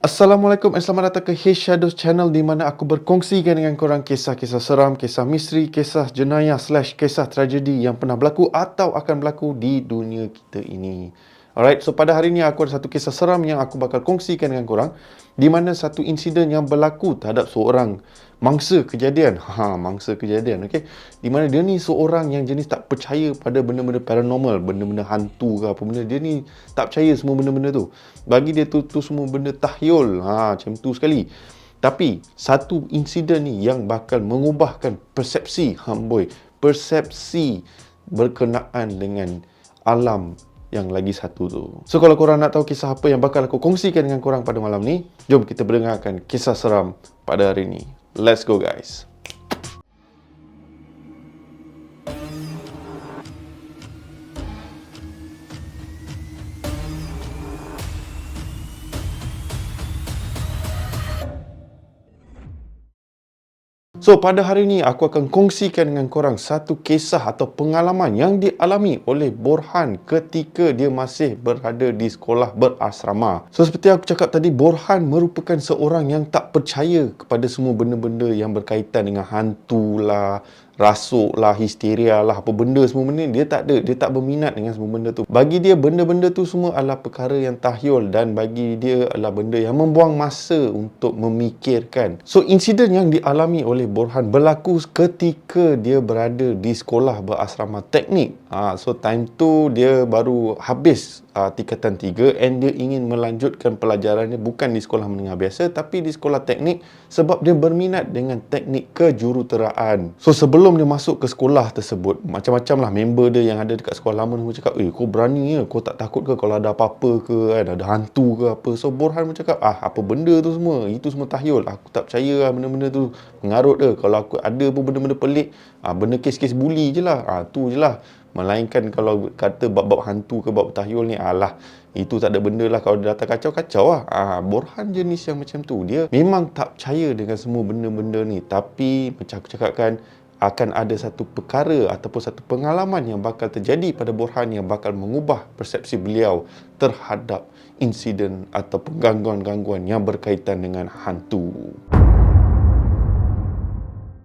Assalamualaikum and selamat datang ke Hey Shadows channel di mana aku berkongsikan dengan korang kisah-kisah seram, kisah misteri, kisah jenayah / kisah tragedi yang pernah berlaku atau akan berlaku di dunia kita ini. Alright, so pada hari ini aku ada satu kisah seram yang aku bakal kongsikan dengan korang di mana satu insiden yang berlaku terhadap seorang mangsa kejadian. Mangsa kejadian, okey. Di mana dia ni seorang yang jenis tak percaya pada benda-benda paranormal, benda-benda hantu ke apa benda. Dia ni tak percaya semua benda-benda tu. Bagi dia tu semua benda tahyul. Macam tu sekali. Tapi satu insiden ni yang bakal mengubahkan persepsi hamboi, persepsi berkenaan dengan alam yang lagi satu tu. So kalau korang nak tahu kisah apa yang bakal aku kongsikan dengan korang pada malam ni, jom kita berdengarkan kisah seram pada hari ni. Let's go guys. So, pada hari ini aku akan kongsikan dengan korang satu kisah atau pengalaman yang dialami oleh Borhan ketika dia masih berada di sekolah berasrama. So, seperti aku cakap tadi, Borhan merupakan seorang yang tak percaya kepada semua benda-benda yang berkaitan dengan hantu lah, rasuk lah, histeria lah, apa benda semua benda dia tak ada. Dia tak berminat dengan semua benda tu. Bagi dia, benda-benda tu semua adalah perkara yang tahyul dan bagi dia adalah benda yang membuang masa untuk memikirkan. So, insiden yang dialami oleh Borhan berlaku ketika dia berada di sekolah berasrama teknik. So, time tu dia baru habis tingkatan 3 and dia ingin melanjutkan pelajarannya bukan di sekolah menengah biasa tapi di sekolah teknik sebab dia berminat dengan teknik kejuruteraan. So, sebelum dia masuk ke sekolah tersebut, macam-macam lah member dia yang ada dekat sekolah lama pun cakap, kau berani ke? Kau tak takut ke kalau ada apa-apa ke kan? Ada hantu ke apa? So, Borhan pun cakap, apa benda tu semua? Itu semua tahyul. Aku tak percaya lah benda-benda tu mengarut ke. Kalau aku ada pun benda-benda pelik, benda kes-kes buli je lah. Tu je lah. Melainkan kalau kata bab-bab hantu ke bab tahyul ni, itu tak ada benda lah. Kalau dia datang kacau-kacau lah. Borhan jenis yang macam tu. Dia memang tak percaya dengan semua benda-benda ni. Tapi macam aku cakapkan, akan ada satu perkara ataupun satu pengalaman yang bakal terjadi pada Borhan yang bakal mengubah persepsi beliau terhadap insiden ataupun gangguan-gangguan yang berkaitan dengan hantu.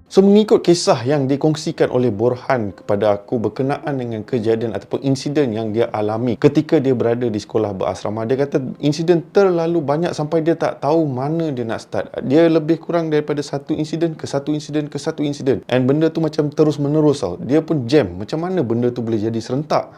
So, mengikut kisah yang dikongsikan oleh Borhan kepada aku berkenaan dengan kejadian ataupun insiden yang dia alami ketika dia berada di sekolah berasrama, dia kata insiden terlalu banyak sampai dia tak tahu mana dia nak start. Dia lebih kurang daripada satu insiden ke satu insiden ke satu insiden. And benda tu macam terus menerus tau. Dia pun jam. Macam mana benda tu boleh jadi serentak?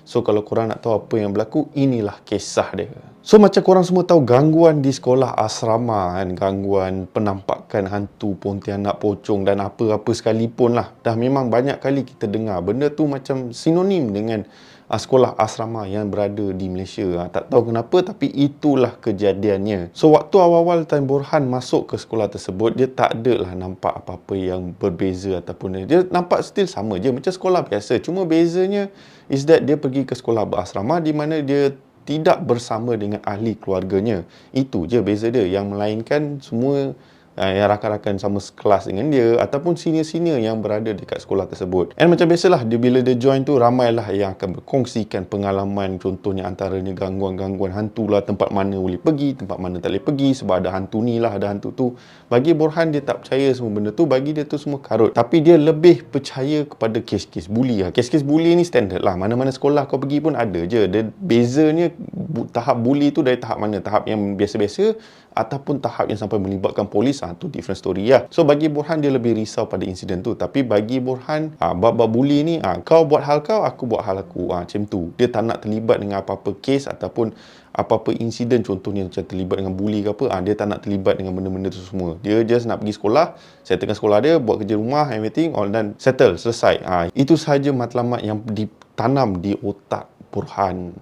So, kalau korang nak tahu apa yang berlaku, inilah kisah dia. So, macam korang semua tahu, gangguan di sekolah asrama kan, gangguan penampakan hantu, pontianak, pocong dan apa-apa sekalipun lah. Dah memang banyak kali kita dengar. Benda tu macam sinonim dengan sekolah asrama yang berada di Malaysia. Tak tahu kenapa tapi itulah kejadiannya. So, waktu awal-awal time Borhan masuk ke sekolah tersebut, dia tak adalah nampak apa-apa yang berbeza ataupun dia nampak still sama je macam sekolah biasa. Cuma bezanya is that dia pergi ke sekolah berasrama di mana dia tidak bersama dengan ahli keluarganya. Itu je beza dia. Yang melainkan semua yang rakan-rakan sama kelas dengan dia ataupun senior-senior yang berada dekat sekolah tersebut. And macam biasalah, bila dia join tu, ramailah yang akan berkongsikan pengalaman, contohnya antaranya gangguan-gangguan hantu lah, tempat mana boleh pergi, tempat mana tak boleh pergi sebab ada hantu ni lah, ada hantu tu. Bagi Borhan, dia tak percaya semua benda tu. Bagi dia tu semua karut. Tapi dia lebih percaya kepada kes-kes buli lah. Kes-kes buli ni standard lah. Mana-mana sekolah kau pergi pun ada je. Dia bezanya tahap buli tu dari tahap mana? Tahap yang biasa-biasa ataupun tahap yang sampai melibatkan polis, tu different story lah. So, bagi Borhan, dia lebih risau pada insiden tu. Tapi bagi Borhan, bab-bab buli ni, kau buat hal kau, aku buat hal aku. Macam tu. Dia tak nak terlibat dengan apa-apa kes ataupun apa-apa insiden, contohnya macam terlibat dengan buli ke apa. Dia tak nak terlibat dengan benda-benda tu semua. Dia just nak pergi sekolah, settlekan sekolah dia, buat kerja rumah, everything, all done, settle, selesai. Itu sahaja matlamat yang ditanam di otak Borhan.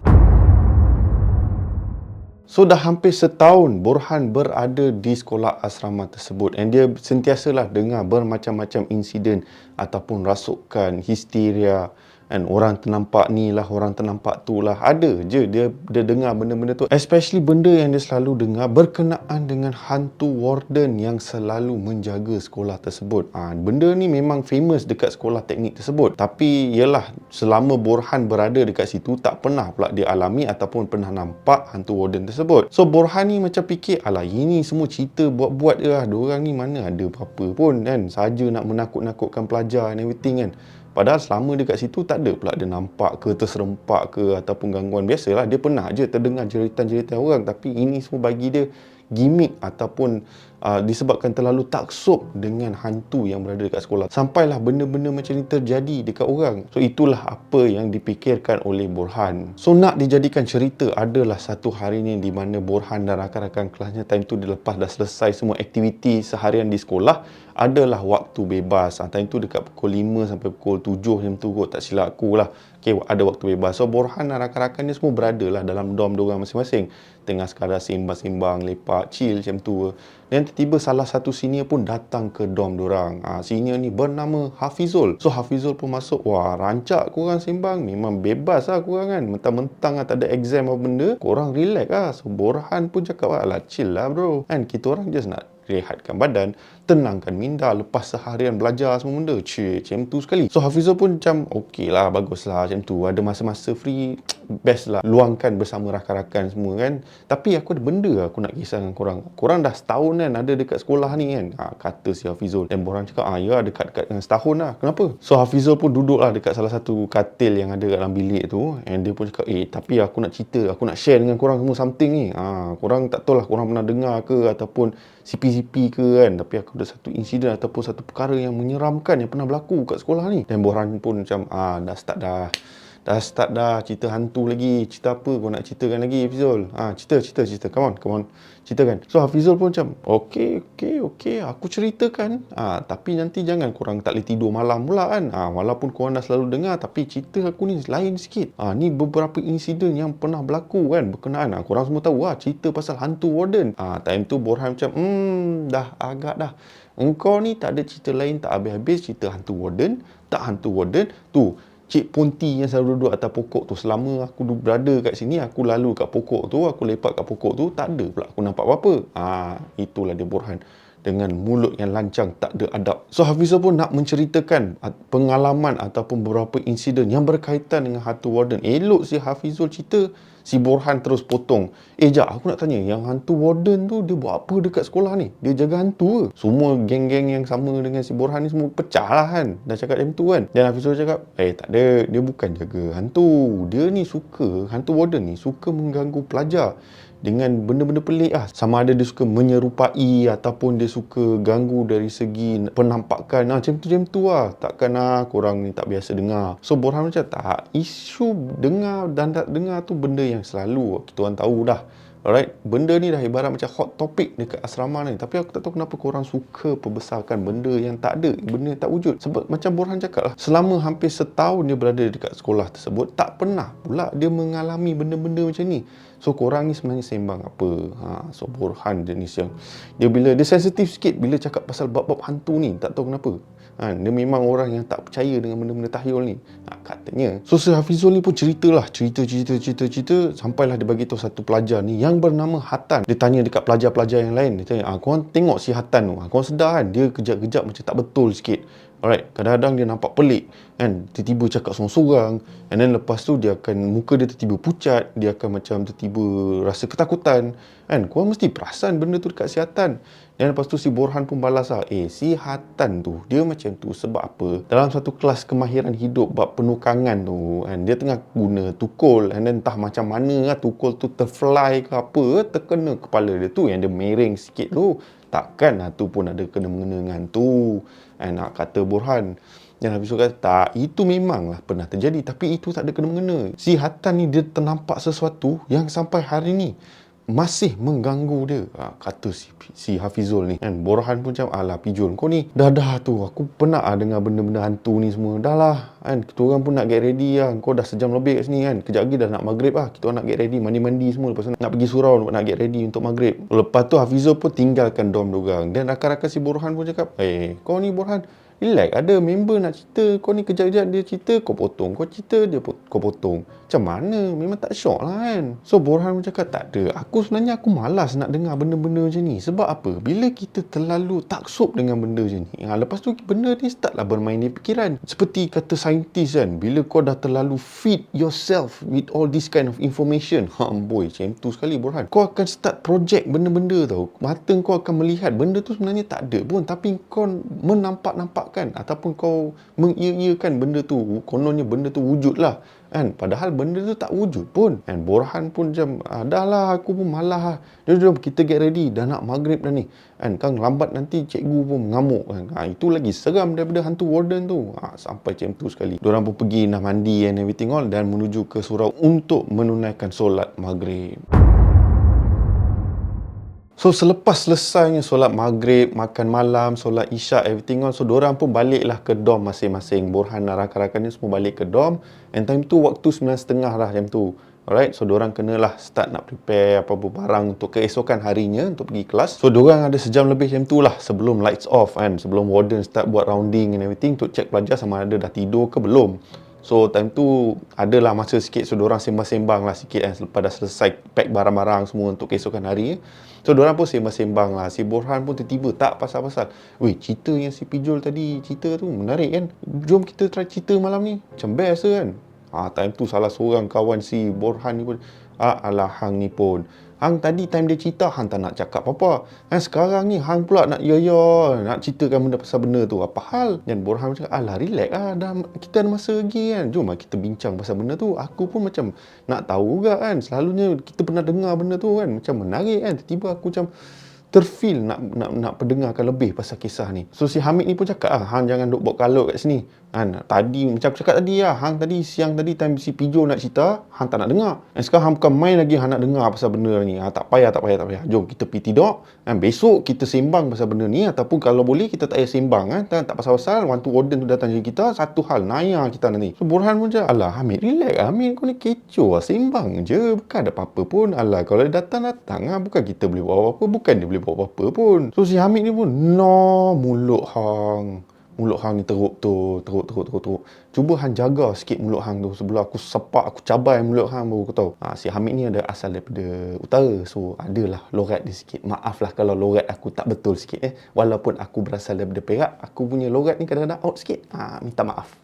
So, dah hampir setahun Borhan berada di sekolah asrama tersebut and dia sentiasalah dengar bermacam-macam insiden ataupun rasukan, histeria kan orang ternampak ni lah, orang ternampak tu lah, ada je dia dengar benda-benda tu, especially benda yang dia selalu dengar berkenaan dengan hantu warden yang selalu menjaga sekolah tersebut. Benda ni memang famous dekat sekolah teknik tersebut, tapi yalah, selama Borhan berada dekat situ tak pernah pula dia alami ataupun pernah nampak hantu warden tersebut. So Borhan ni macam fikir, alah ini semua cerita buat-buat je lah, diorang ni mana ada apa-apa pun kan, saja nak menakut-nakutkan pelajar and everything kan. Padahal selama dia kat situ tak ada pula dia nampak ke, terserempak ke ataupun gangguan. Biasalah dia pernah je terdengar jeritan-jeritan orang, tapi ini semua bagi dia gimmick ataupun disebabkan terlalu taksub dengan hantu yang berada dekat sekolah. Sampailah benda-benda macam ni terjadi dekat orang. So itulah apa yang dipikirkan oleh Borhan. So nak dijadikan cerita, adalah satu hari ni di mana Borhan dan rakan-rakan kelasnya time tu dilepas dah selesai semua aktiviti seharian di sekolah, adalah waktu bebas. Time tu dekat pukul 5 sampai pukul 7 macam tu kot, tak silap aku lah. Okay, ada waktu bebas. So Borhan dan rakan-rakan dia semua berada lah dalam dorm diorang masing-masing, tengah sekadar sembang-sembang, lepak, chill macam tu. Dan tiba-tiba salah satu senior pun datang ke dorm diorang. Senior ni bernama Hafizul. So Hafizul pun masuk, wah rancak korang sembang, memang bebas lah korang kan, mentang-mentang lah tak ada exam apa benda, korang relax lah. So Borhan pun cakap, lah chill lah bro kan, kita orang just nak rehatkan badan, tenangkan minda lepas seharian belajar semua benda. Macam tu sekali. So Hafizul pun macam okey lah, bagus lah macam tu, ada masa-masa free, best lah luangkan bersama rakan-rakan semua kan. Tapi aku ada benda aku nak kisah dengan korang dah setahun kan ada dekat sekolah ni kan, kata si Hafizul. Dan Borhan cakap, ya dekat-dekat dengan setahun lah, kenapa? So Hafizul pun duduk lah dekat salah satu katil yang ada dalam bilik tu, and dia pun cakap, tapi aku nak cerita, aku nak share dengan korang semua something ni. Korang tak tahu lah korang pernah dengar ke ataupun CP-CP ke kan, tapi aku ada satu insiden ataupun satu perkara yang menyeramkan yang pernah berlaku kat sekolah ni. Dan Borhan pun macam, dah start dah cerita hantu lagi. Cerita apa kau nak ceritakan lagi, Hafizul? Cerita. Come on, ceritakan. So Hafizul pun macam, okay, aku ceritakan. Tapi nanti jangan korang tak boleh tidur malam pula kan. Walaupun korang dah selalu dengar, tapi cerita aku ni lain sikit. Ni beberapa insiden yang pernah berlaku kan, berkenaan. Korang semua tahu cerita pasal hantu warden. Time tu Borhan macam, dah agak dah. Engkau ni tak ada cerita lain tak habis-habis, cerita hantu warden, tak hantu warden. Tu Cik Ponti yang selalu duduk atas pokok tu, selama aku berada kat sini, aku lalu kat pokok tu, aku lepak kat pokok tu, tak ada pula aku nampak apa-apa. Itulah dia Borhan, dengan mulut yang lancang, tak ada adab. So Hafizul pun nak menceritakan pengalaman ataupun beberapa insiden yang berkaitan dengan hantu warden. Elok si Hafizul cerita, si Borhan terus potong. Jap, aku nak tanya, yang hantu warden tu dia buat apa dekat sekolah ni? Dia jaga hantu ke? Semua geng-geng yang sama dengan si Borhan ni semua pecah lah kan, dah cakap macam tu kan. Dan Hafizul cakap, tak ada, dia bukan jaga hantu. Dia ni suka, hantu warden ni suka mengganggu pelajar dengan benda-benda pelik lah. Sama ada dia suka menyerupai ataupun dia suka ganggu dari segi penampakan. Macam tu lah. Takkan korang ni tak biasa dengar. So Borhan macam, tak, isu dengar dan tak dengar tu benda yang selalu kita orang tahu dah. Alright, benda ni dah ibarat macam hot topic dekat asrama ni. Tapi aku tak tahu kenapa korang suka perbesarkan benda yang tak ada, benda yang tak wujud. Sebab macam Borhan cakap lah, selama hampir setahun dia berada dekat sekolah tersebut, tak pernah pula dia mengalami benda-benda macam ni. So korang ni sebenarnya sembang apa? So Borhan jenis yang dia sensitif sikit bila cakap pasal bab-bab hantu ni, tak tahu kenapa. Dia memang orang yang tak percaya dengan benda-benda tahyul ni, katanya. So si Hafizul ni pun cerita sampailah dia bagi tahu satu pelajar ni yang bernama Hatan. Dia tanya dekat pelajar-pelajar yang lain, dia tanya, korang tengok si Hatan tu, korang sedar kan dia kejap-kejap macam tak betul sikit. Alright, kadang-kadang dia nampak pelik kan, tiba-tiba cakap sorang-sorang, and then lepas tu dia akan, muka dia tiba-tiba pucat, dia akan macam tiba-tiba rasa ketakutan kan. Korang mesti perasan benda tu dekat si Hatan. Dan lepas tu si Borhan pun balas lah, si Hatan tu dia macam tu sebab apa? Dalam satu kelas kemahiran hidup bab penukangan tu kan, dia tengah guna tukul, and then entah macam mana lah tukul tu terfly ke apa, terkena kepala dia tu yang dia miring sikit tu. Takkan tu pun ada kena-mengena dengan tu, nak kata Borhan. Dan Hafizul kata, tak, itu memanglah pernah terjadi, tapi itu tak ada kena-mengena. Si Hatan ni dia ternampak sesuatu yang sampai hari ni masih mengganggu dia, kata si Hafizul ni kan. Borhan pun macam, alah Pijul, kau ni dah tu, aku pernah dengar benda-benda hantu ni semua. Dah lah kan, kita orang pun nak get ready lah. Kau dah sejam lebih kat sini kan, kejap lagi dah nak maghrib lah. Kita orang nak get ready, mandi-mandi semua, lepas tu nak pergi surau, nak get ready untuk maghrib. Lepas tu Hafizul pun tinggalkan dorm diorang. Dan rakan-rakan si Borhan pun cakap, kau ni Borhan, Relax, ada member nak cerita, kau ni kejap-kejap dia cerita, kau potong. Kau cerita, kau potong. Macam mana? Memang tak syok lah kan. So Borhan pun cakap, tak ada. Aku malas nak dengar benda-benda macam ni. Sebab apa? Bila kita terlalu taksub dengan benda macam ni, lepas tu benda ni start lah bermain di fikiran. Seperti kata saintis kan, bila kau dah terlalu feed yourself with all this kind of information, boy, macam tu sekali Borhan. Kau akan start project benda-benda tau. Mata kau akan melihat benda tu sebenarnya tak ada pun, tapi kau menampak-nampakkan ataupun kau mengia-iakan benda tu. Kononnya benda tu wujud lah kan, padahal benda tu tak wujud pun kan. Borhan pun macam, dah lah, aku pun malah lah. Jom kita get ready, dah nak maghrib dah ni kan lambat nanti cikgu pun mengamuk kan. Itu lagi seram daripada hantu warden tu. Sampai macam tu sekali. Diorang pun pergi nak mandi and everything all, dan menuju ke surau untuk menunaikan solat maghrib. So selepas selesainya solat maghrib, makan malam, solat isyak, everything on, so diorang pun baliklah ke dorm masing-masing. Borhan dan rakan-rakannya semua balik ke dorm, and time tu waktu 9:30 lah macam tu. Alright, so diorang kenalah start nak prepare apa-apa barang untuk keesokan harinya untuk pergi kelas. So diorang ada sejam lebih macam tu lah sebelum lights off kan, sebelum warden start buat rounding and everything untuk check pelajar sama ada dah tidur ke belum. So time tu adalah masa sikit, so diorang sembang-sembang lah sikit kan, selepas dah selesai pack barang-barang semua untuk keesokan hari. So diorang pun sembang-sembang lah. Si Borhan pun tiba-tiba tak pasal-pasal, weh, cerita yang si Pijol tadi cerita tu menarik kan, jom kita try cerita malam ni, macam best kan. Time tu salah seorang kawan si Borhan ni pun, alah hang ni pun, hang tadi time dia cerita hang tak nak cakap apa-apa, sekarang ni hang pula nak nak ceritakan benda pasal benda tu, apa hal? Dan Borhan cakap, alah relax lah, dah kita ada masa lagi kan, jom lah kita bincang pasal benda tu. Aku pun macam nak tahu juga kan, selalunya kita pernah dengar benda tu kan, macam menarik kan. Tiba-tiba aku macam terfeel nak pendengarkan lebih pasal kisah ni. So si Hamid ni pun cakap, hang jangan duk buat kalut kat sini kan. Tadi macam aku cakap tadi lah, hang tadi siang tadi time si Pijo nak cerita, hang tak nak dengar. Sekarang hang bukan main lagi, hang nak dengar pasal benda ni. Tak payah. Jom kita pergi tidur kan. Besok kita sembang pasal benda ni, ataupun kalau boleh kita tak payah sembang kan. Tak pasal-pasal wantu warden tu datang jadi kita, satu hal naya kita nanti. So Borhan pun cakap, alah Hamid, relax Hamid, kau ni kecoh lah, sembang je, bukan ada apa-apa pun. Alah, kalau dia datang bukan kita boleh buat apa-apa, bukan dia boleh buat apa-apa pun. So si Hamid ni pun, no, mulut hang ni teruk. Cuba hang jaga sikit mulut hang tu, sebelum aku sepak, aku cabai mulut hang baru aku tahu. Si Hamid ni ada asal daripada utara, so adalah lorat dia sikit. Maaf lah kalau lorat aku tak betul sikit walaupun aku berasal daripada Perak, aku punya lorat ni kadang-kadang out sikit. Minta maaf.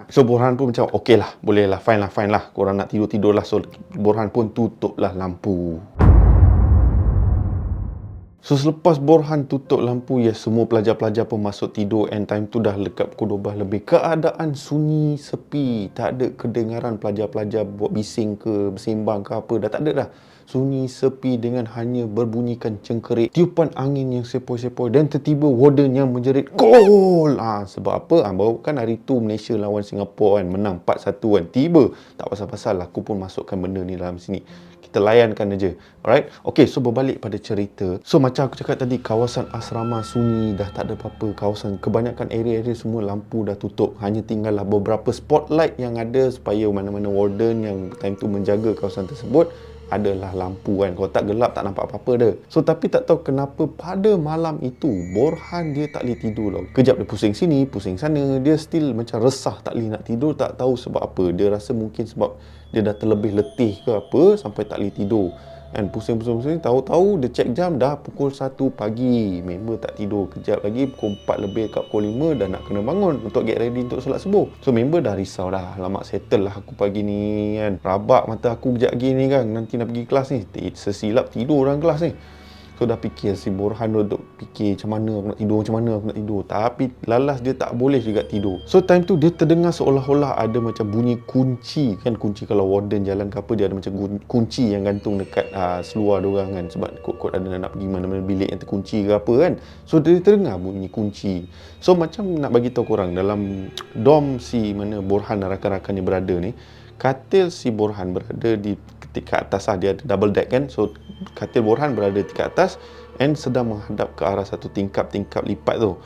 So Borhan pun macam, okey lah, boleh lah, fine lah, korang nak tidur lah. So Borhan pun tutup lah lampu. So selepas Borhan tutup lampu, semua pelajar-pelajar pun masuk tidur, and time tu dah dekat pukul 12 lebih. Keadaan sunyi, sepi, tak ada kedengaran pelajar-pelajar buat bising ke, bersembang ke apa, dah tak ada dah. Sunyi, sepi, dengan hanya berbunyikan cengkerik tiupan angin yang sepoi-sepoi, dan tiba-tiba warden yang menjerit, gol! Sebab apa? Baru kan hari tu Malaysia lawan Singapura kan, menang 4-1 kan. Tiba, tak pasal-pasal aku pun masukkan benda ni dalam sini. Kita layankan aja. Alright? Okay, so berbalik pada cerita. So macam aku cakap tadi, kawasan asrama sunyi, dah tak ada apa-apa. Kebanyakan area-area semua lampu dah tutup. Hanya tinggallah beberapa spotlight yang ada supaya mana-mana warden yang time tu menjaga kawasan tersebut adalah lampu kan. Kalau tak gelap, tak nampak apa-apa dah. So tapi tak tahu kenapa pada malam itu Borhan dia tak boleh tidur lah. Kejap dia pusing sini, pusing sana. Dia still macam resah, tak boleh nak tidur. Tak tahu sebab apa. Dia rasa mungkin sebab dia dah terlebih letih ke apa sampai tak boleh tidur kan. Pusing-pusing, tahu-tahu dia check jam dah pukul 1 pagi. Member tak tidur. Kejap lagi pukul 4 lebih kat pukul 5 dah nak kena bangun untuk get ready untuk solat subuh. So member dah risau dah, alamak settle lah aku pagi ni kan, rabak mata aku kejap lagi ni kan, nanti nak pergi kelas ni, sesilap tidur dalam kelas ni. So dah fikir si Borhan duduk fikir macam mana aku nak tidur, tapi lalas dia tak boleh juga tidur. So time tu dia terdengar seolah-olah ada macam bunyi kunci kan. Kunci kalau warden jalan ke apa, dia ada macam kunci yang gantung dekat seluar diorang kan, sebab kod-kod ada nak pergi mana-mana bilik yang terkunci ke apa kan. So dia terdengar bunyi kunci. So macam nak bagi tahu korang, dalam dorm si mana Borhan dan rakan-rakannya berada ni, katil si Borhan berada di tingkat atas lah. Dia ada double deck kan. So katil Borhan berada di tingkat atas and sedang menghadap ke arah satu tingkap lipat tu.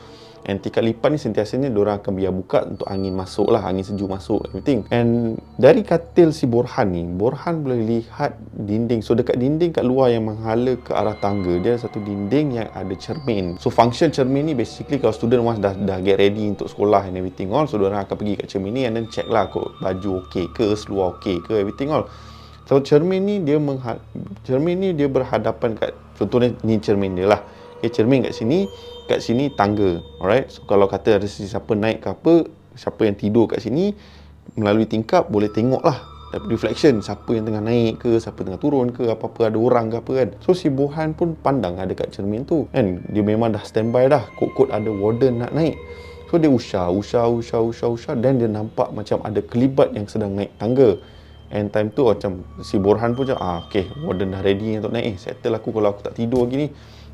And tingkat lipat ni sentiasanya diorang akan biar buka untuk angin masuk lah, angin sejuk masuk, everything. And dari katil si Borhan ni, Borhan boleh lihat dinding. So dekat dinding kat luar yang menghala ke arah tangga, dia ada satu dinding yang ada cermin. So function cermin ni basically kalau student once dah get ready untuk sekolah and everything all, so diorang akan pergi kat cermin ni and then check lah kok baju okey ke, seluar okey ke, everything all. So cermin ni dia berhadapan kat, contohnya ni cermin dia lah. Okay, cermin kat sini tangga. Alright. So kalau kata ada siapa naik ke apa, siapa yang tidur kat sini melalui tingkap boleh tengok lah reflection siapa yang tengah naik ke, siapa tengah turun ke, apa-apa ada orang ke apa kan. So si Borhan pun pandang ada kat cermin tu kan. Dia memang dah standby dah. Kod-kod ada warden nak naik. So dia usah dan dia nampak macam ada kelibat yang sedang naik tangga. And time tu macam si Borhan pun macam okay, warden dah ready untuk naik. Settle aku kalau aku tak tidur lagi ni.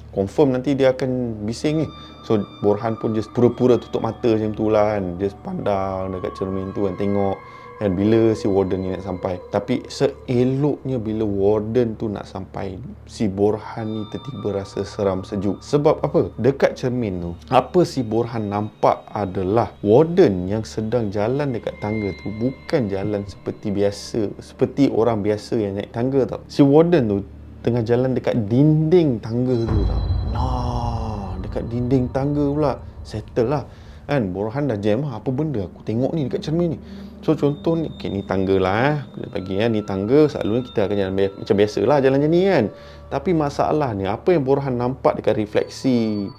Confirm nanti dia akan bising ni. So Borhan pun just pura-pura tutup mata macam tu lah kan. Just pandang dekat cermin tu kan, tengok kan bila si warden ni nak sampai. Tapi seeloknya bila warden tu nak sampai, si Borhan ni tiba-tiba rasa seram sejuk. Sebab apa? Dekat cermin tu, apa si Borhan nampak adalah warden yang sedang jalan dekat tangga tu bukan jalan seperti biasa, seperti orang biasa yang naik tangga tau. Si warden tu tengah jalan dekat dinding tangga tu tau. Nah, dekat dinding tangga pula. Settle lah kan. Borhan dah jam lah, apa benda aku tengok ni dekat cermin ni. So contoh ni, okay, ni tangga lah bagi ni tangga, selalunya kita akan jalan macam biasa lah jalan macam ni kan. Tapi masalah ni, apa yang Borhan nampak dekat refleksi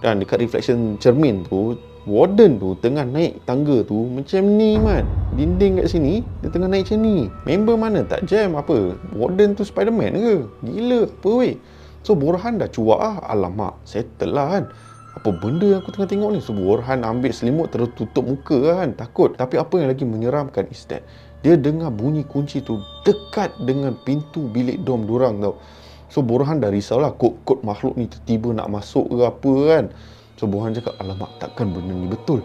dan dekat reflection cermin tu, warden tu tengah naik tangga tu macam ni man. Dinding kat sini dia tengah naik macam ni. Member mana tak jam apa? Warden tu Spiderman ke? Gila apa weh? So Borhan dah cuak lah. Alamak, settle lah kan. Apa benda yang aku tengah tengok ni? So Borhan ambil selimut terus tutup muka lah kan. Takut. Tapi apa yang lagi menyeramkan is that dia dengar bunyi kunci tu dekat dengan pintu bilik dom dorang tau. So Borhan dah risau lah, kod makhluk ni tiba-tiba nak masuk ke apa kan. So Borhan cakap, alamak, takkan benda ni betul.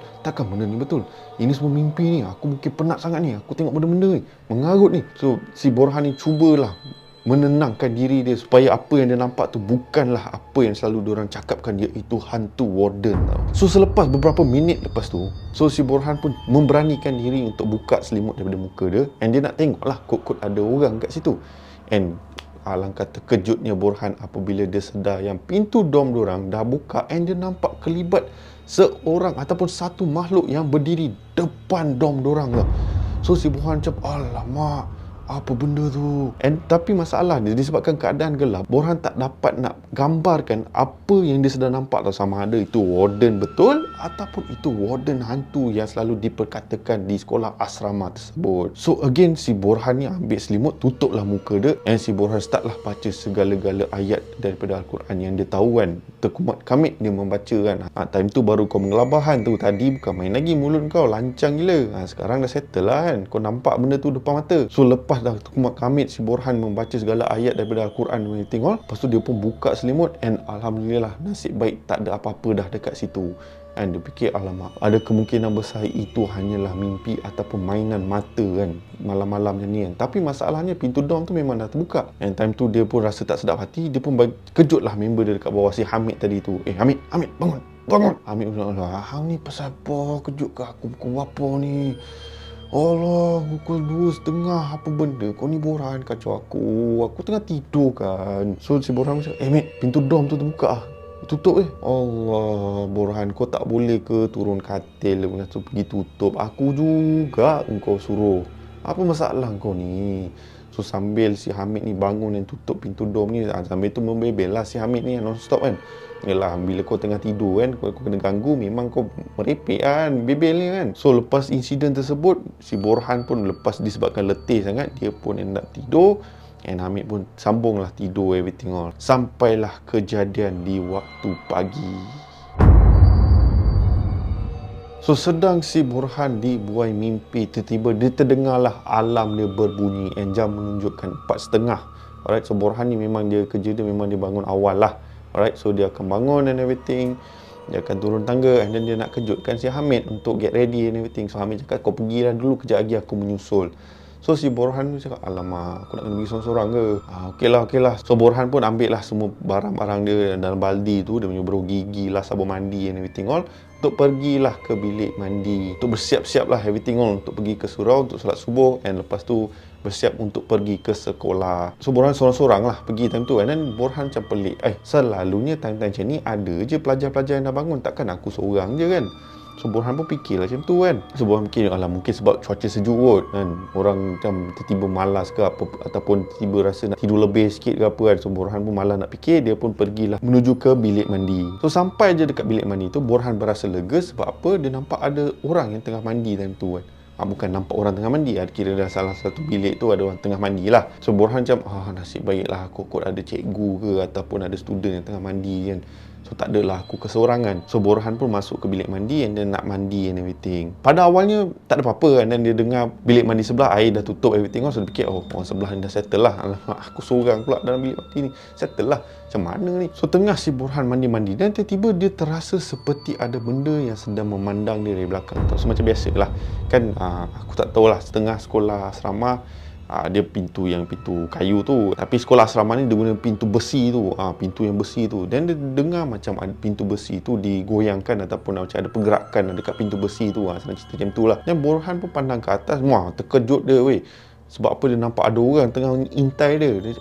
Ini semua mimpi ni. Aku mungkin penat sangat ni. Aku tengok benda-benda ni mengarut ni. So si Borhan ni cubalah menenangkan diri dia supaya apa yang dia nampak tu bukanlah apa yang selalu diorang cakapkan, iaitu hantu warden tau. So selepas beberapa minit lepas tu, so si Borhan pun memberanikan diri untuk buka selimut daripada muka dia, and dia nak tengok lah kod-kod ada orang kat situ. And alangkah terkejutnya Borhan apabila dia sedar yang pintu dom diorang dah buka, and dia nampak kelibat seorang ataupun satu makhluk yang berdiri depan dom diorang tau. So si Borhan macam, alamak, apa benda tu? Tapi masalah dia, disebabkan keadaan gelap, Borhan tak dapat nak gambarkan apa yang dia sedang nampak tau. Sama ada itu warden betul ataupun itu warden hantu yang selalu diperkatakan di sekolah asrama tersebut. So again, si Borhan ni ambil selimut, tutuplah muka dia, and si Borhan startlah baca segala-gala ayat daripada Al-Quran yang dia tahu kan. Terkumat kamit dia membaca kan. Time tu baru kau mengelabahan tu. Tadi bukan main lagi, mulut kau lancang gila. Sekarang dah settle lah kan. Kau nampak benda tu depan mata. So lepas dah terkumat kamit, si Borhan membaca segala ayat daripada Al-Quran dan tengok. Lepas tu dia pun buka selimut, and alhamdulillah nasib baik tak ada apa-apa dah dekat situ. And dia fikir, alamak, ada kemungkinan besar itu hanyalah mimpi ataupun mainan mata kan, malam-malam macam ni kan. Tapi masalahnya pintu dom tu memang dah terbuka. And time tu dia pun rasa tak sedap hati. Dia pun kejut lah member dia dekat bawah, si Hamid tadi tu. Hamid bangun. Hamid pun hang ni pasal apa? Kejut ke aku pukul berapa ni? Allah, pukul 2.30, apa benda? Kau ni Borhan kacau aku tengah tidur kan. So si Borhan macam, Mat, pintu dom tu terbuka lah, tutup Allah, Borhan, kau tak boleh ke turun katil lepas tu pergi tutup? Aku juga kau suruh. Apa masalah kau ni? So sambil si Hamid ni bangun dan tutup pintu dom ni, sambil tu membebel lah si Hamid ni non-stop kan. Yalah, bila kau tengah tidur kan, kau kena ganggu, memang kau merepek kan, bebel ni kan. So lepas insiden tersebut, si Borhan pun lepas disebabkan letih sangat, dia pun hendak tidur, and Hamid pun sambunglah tidur everything all. Sampailah kejadian di waktu pagi. So sedang si Borhan dibuai mimpi, tiba-tiba dia terdengarlah alarm dia berbunyi, and jam menunjukkan 4.30. Alright, so Borhan ni memang dia kerja dia memang dia bangun awal lah. Alright, so dia akan bangun and everything. Dia akan turun tangga, and then dia nak kejutkan si Hamid untuk get ready and everything. So Hamid cakap, kau pergilah dulu, kejap lagi aku menyusul. So si Borhan tu cakap, alamak, aku nak kena pergi seorang-seorang ke? Okey lah. So Borhan pun ambil lah semua barang-barang dia dalam baldi tu, dia punya beruk gigi lah, sabun mandi and everything all, untuk pergilah ke bilik mandi, untuk bersiap-siap lah everything all, untuk pergi ke surau untuk solat subuh, and lepas tu bersiap untuk pergi ke sekolah. So Borhan seorang-seorang lah pergi time tu, and then Borhan macam pelik, selalunya time-time macam ni ada je pelajar-pelajar yang dah bangun, takkan aku seorang je kan? So Borhan pun fikir lah macam tu kan. So Borhan fikir, alah mungkin sebab cuaca sejuk kot kan, orang macam tiba-tiba malas ke apa, ataupun tiba rasa nak tidur lebih sikit ke apa kan. So Borhan pun malas nak fikir, dia pun pergilah menuju ke bilik mandi. So sampai je dekat bilik mandi tu, Borhan berasa lega. Sebab apa? Dia nampak ada orang yang tengah mandi time tu kan. Bukan nampak orang tengah mandi, kira dah salah satu bilik tu ada orang tengah mandi lah. So Borhan macam, nasib baiklah kot ada cikgu ke ataupun ada student yang tengah mandi kan. So tak adalah aku keseorangan. So Borhan pun masuk ke bilik mandi and then nak mandi and everything. Pada awalnya tak ada apa-apa, and then dia dengar bilik mandi sebelah air dah tutup everything. So dia fikir, orang sebelah ni dah settle lah. Alamak, aku seorang pula dalam bilik mandi ni, settle lah. Macam mana ni? So tengah si Borhan mandi-mandi, dan tiba-tiba dia terasa seperti ada benda yang sedang memandang dia dari belakang. So macam biasa lah kan, aku tak tahulah, setengah sekolah asrama dia pintu kayu tu, tapi sekolah asrama ni dia guna pintu besi tu, pintu yang besi tu. Dan dia dengar macam pintu besi tu digoyangkan ataupun macam ada pergerakan dekat pintu besi tu, senang cerita macam tu lah. Dan Borhan pun pandang ke atas, terkejut dia weh. Sebab apa? Dia nampak ada orang tengah intai dia. Dia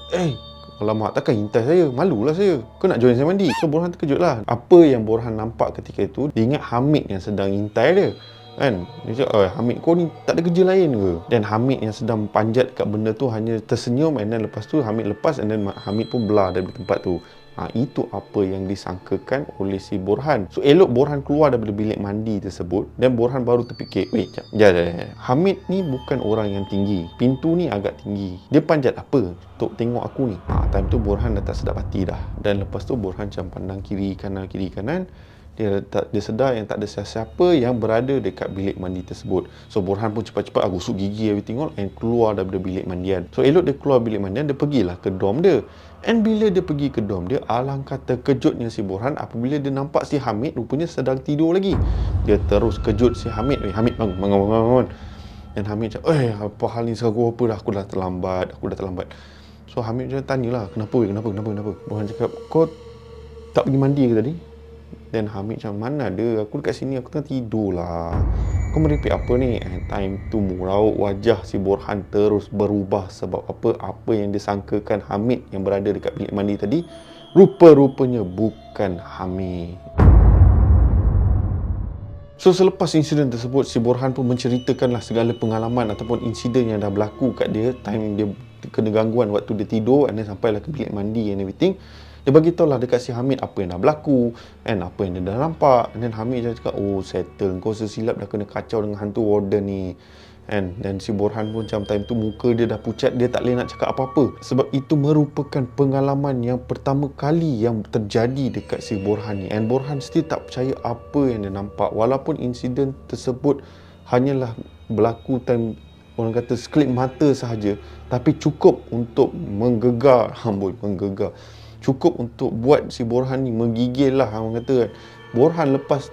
alamak, takkan intai saya? Malulah saya. Kau nak join saya mandi? So Borhan terkejut lah. Apa yang Borhan nampak ketika itu, dia ingat Hamid yang sedang intai dia kan. Dia cakap, Hamid, kau ni tak ada kerja lain ke? Dan Hamid yang sedang panjat kat benda tu hanya tersenyum, and then lepas tu Hamid lepas, and then Hamid pun belah dari tempat tu. Itu apa yang disangkakan oleh si Borhan. So elok Borhan keluar daripada bilik mandi tersebut, dan Borhan baru terfikir, jap. Hamid ni bukan orang yang tinggi, pintu ni agak tinggi, dia panjat apa untuk tengok aku ni? Time tu Borhan dah tak sedap hati dah. Dan lepas tu Borhan macam pandang kiri kanan, dia sedar yang tak ada siapa yang berada dekat bilik mandi tersebut. So Borhan pun cepat-cepat gosok gigi everything all and keluar daripada bilik mandian. So elok dia keluar bilik mandian, dia pergilah ke dorm dia. And bila dia pergi ke dorm dia, alangkah terkejutnya si Borhan apabila dia nampak si Hamid rupanya sedang tidur lagi. Dia terus kejut si Hamid, Hamid bangun. Dan Hamid cakap, apa hal ni, aku dah terlambat. So Hamid macam tanyalah, kenapa? Borhan cakap, kau tak pergi mandi ke tadi? Dan Hamid macam, mana ada, aku dekat sini, aku tengah tidur lah. Kau merepek apa ni? Time tu raut wajah si Borhan terus berubah. Sebab apa yang disangkakan Hamid yang berada dekat bilik mandi tadi, rupa-rupanya bukan Hamid. So selepas insiden tersebut, si Borhan pun menceritakanlah segala pengalaman ataupun insiden yang dah berlaku kat dia time dia kena gangguan waktu dia tidur, and then sampailah ke bilik mandi and everything. Dia bagi tahu lah dekat si Hamid apa yang dah berlaku and apa yang dia dah nampak. And then Hamid cakap, settle, kau sesilap dah kena kacau dengan hantu warden ni. Dan si Borhan pun macam time tu muka dia dah pucat, dia tak boleh nak cakap apa-apa. Sebab itu merupakan pengalaman yang pertama kali yang terjadi dekat si Borhan ni. And Borhan still tak percaya apa yang dia nampak. Walaupun insiden tersebut hanyalah berlaku time orang kata sekelip mata sahaja, tapi cukup untuk menggegar. Cukup untuk buat si Borhan ni menggigil lah, orang kata kan. Borhan lepas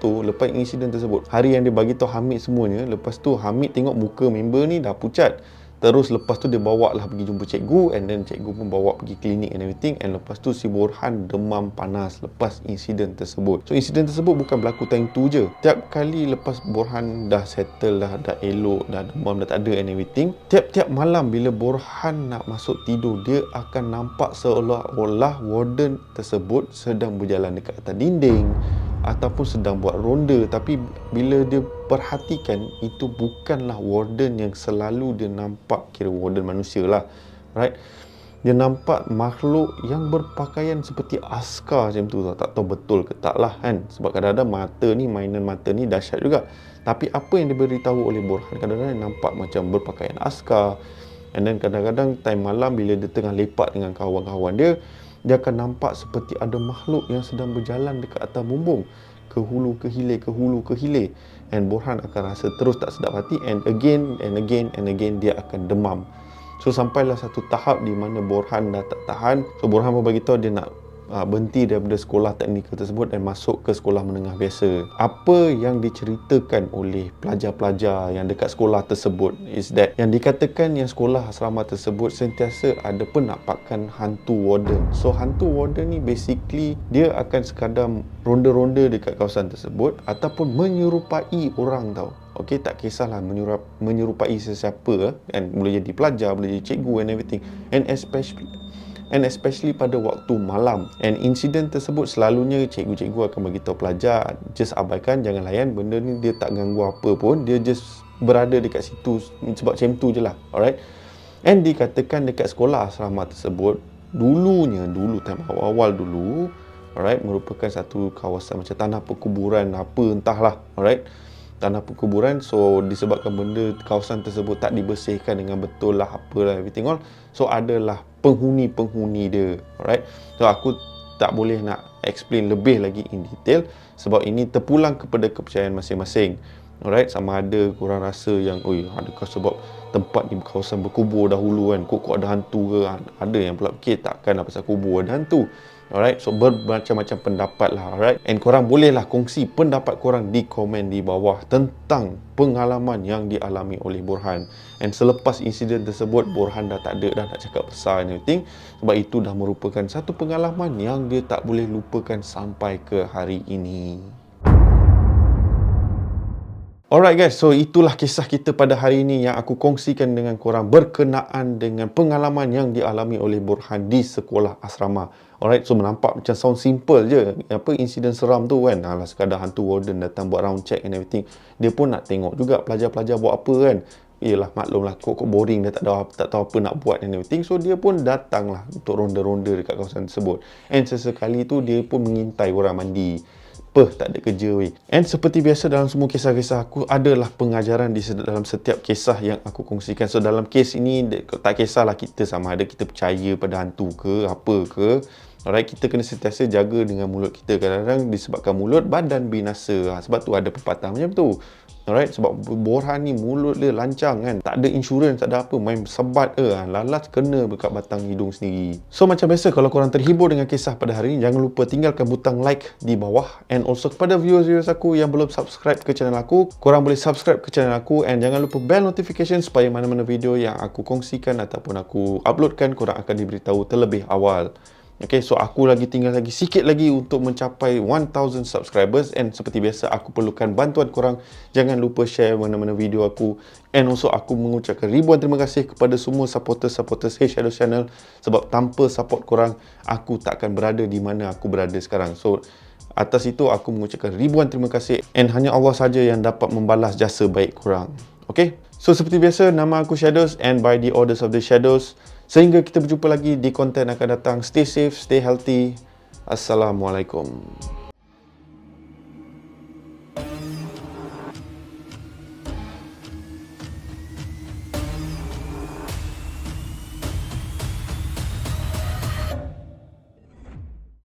insiden tersebut, hari yang dia bagi tahu Hamid semuanya, lepas tu Hamid tengok muka member ni dah pucat. Terus lepas tu dia bawa lah pergi jumpa cikgu, and then cikgu pun bawa pergi klinik and everything. And lepas tu si Borhan demam panas lepas insiden tersebut. So insiden tersebut bukan berlaku time tu je. Tiap kali lepas Borhan dah settle dah elok, dah demam dah tak ada and everything, tiap-tiap malam bila Borhan nak masuk tidur, dia akan nampak seolah-olah warden tersebut sedang berjalan dekat atas dinding ataupun sedang buat ronda. Tapi bila dia perhatikan, itu bukanlah warden yang selalu dia nampak, kira warden manusia lah, right? Dia nampak makhluk yang berpakaian seperti askar macam tu. Tak tahu betul ke tak lah kan, sebab kadang-kadang mainan mata ni dahsyat juga. Tapi apa yang diberitahu oleh Borhan, kadang-kadang dia nampak macam berpakaian askar. And then kadang-kadang time malam bila dia tengah lepak dengan kawan-kawan dia akan nampak seperti ada makhluk yang sedang berjalan dekat atas bumbung, ke hulu ke hilir. And Borhan akan rasa terus tak sedap hati, and again dia akan demam. So sampailah satu tahap di mana Borhan dah tak tahan. So Borhan pun bagi tahu dia nak berhenti daripada sekolah teknikal tersebut dan masuk ke sekolah menengah biasa. Apa yang diceritakan oleh pelajar-pelajar yang dekat sekolah tersebut is that yang dikatakan yang sekolah asrama tersebut sentiasa ada penampakan hantu warden. So hantu warden ni basically dia akan sekadar ronda-ronda dekat kawasan tersebut ataupun menyerupai orang tau. Okey, tak kisahlah menyerupai sesiapa kan, boleh jadi pelajar, boleh jadi cikgu and everything, and especially pada waktu malam. And insiden tersebut selalunya cikgu-cikgu akan beritahu pelajar, just abaikan, jangan layan, benda ni dia tak ganggu apa pun, dia just berada dekat situ sebab macam tu je lah. Alright. And dikatakan dekat sekolah asrama tersebut dulu time awal-awal dulu, alright, merupakan satu kawasan macam tanah perkuburan apa entahlah. Alright, tanah perkuburan. So disebabkan benda kawasan tersebut tak dibersihkan dengan betul lah, apalah everything all, so adalah penghuni-penghuni dia. Alright, so aku tak boleh nak explain lebih lagi in detail sebab ini terpulang kepada kepercayaan masing-masing. Alright, sama ada korang rasa yang adakah sebab tempat di kawasan berkubur dahulu kan, kok ada hantu ke? Ada yang pula fikir takkan pasal kubur ada hantu. Alright, so bermacam-macam pendapat lah. Alright, and korang bolehlah kongsi pendapat korang di komen di bawah tentang pengalaman yang dialami oleh Borhan. And selepas insiden tersebut, Borhan dah tak ada dah nak cakap besar and everything, sebab itu dah merupakan satu pengalaman yang dia tak boleh lupakan sampai ke hari ini. Alright guys, so itulah kisah kita pada hari ini yang aku kongsikan dengan korang berkenaan dengan pengalaman yang dialami oleh Borhan di sekolah asrama. Alright, so menampak macam sound simple je, insiden seram tu kan, alah sekadar hantu warden datang buat round check and everything. Dia pun nak tengok juga pelajar-pelajar buat apa kan. Yelah, maklumlah, kok boring, dia tak tahu apa nak buat and everything. So dia pun datanglah untuk ronda-ronda dekat kawasan tersebut. And sesekali tu dia pun mengintai orang mandi. Tak ada kerja weh. And seperti biasa dalam semua kisah-kisah aku, adalah pengajaran di dalam setiap kisah yang aku kongsikan. So dalam kes ini tak kisahlah kita sama ada kita percaya pada hantu ke apa ke. Alright, kita kena sentiasa jaga dengan mulut kita. Kadang-kadang disebabkan mulut badan binasa. Sebab tu ada pepatah macam tu. Alright, sebab Borhan ni mulut dia lancang kan, tak ada insurans, tak ada apa, main sebat lalas kena dekat batang hidung sendiri. So macam biasa, kalau korang terhibur dengan kisah pada hari ini, jangan lupa tinggalkan butang like di bawah. And also kepada viewers aku yang belum subscribe ke channel aku, korang boleh subscribe ke channel aku, and jangan lupa bell notification supaya mana-mana video yang aku kongsikan ataupun aku uploadkan, korang akan diberitahu terlebih awal. Okay, so aku tinggal lagi sikit lagi untuk mencapai 1000 subscribers, and seperti biasa aku perlukan bantuan korang. Jangan lupa share mana-mana video aku, and also aku mengucapkan ribuan terima kasih kepada semua supporters Hey Shadows Channel, sebab tanpa support korang aku takkan berada di mana aku berada sekarang. So atas itu aku mengucapkan ribuan terima kasih, and hanya Allah saja yang dapat membalas jasa baik korang. Okay, so seperti biasa, nama aku Shadows, and by the orders of the Shadows, sehingga kita berjumpa lagi di konten akan datang. Stay safe, stay healthy. Assalamualaikum.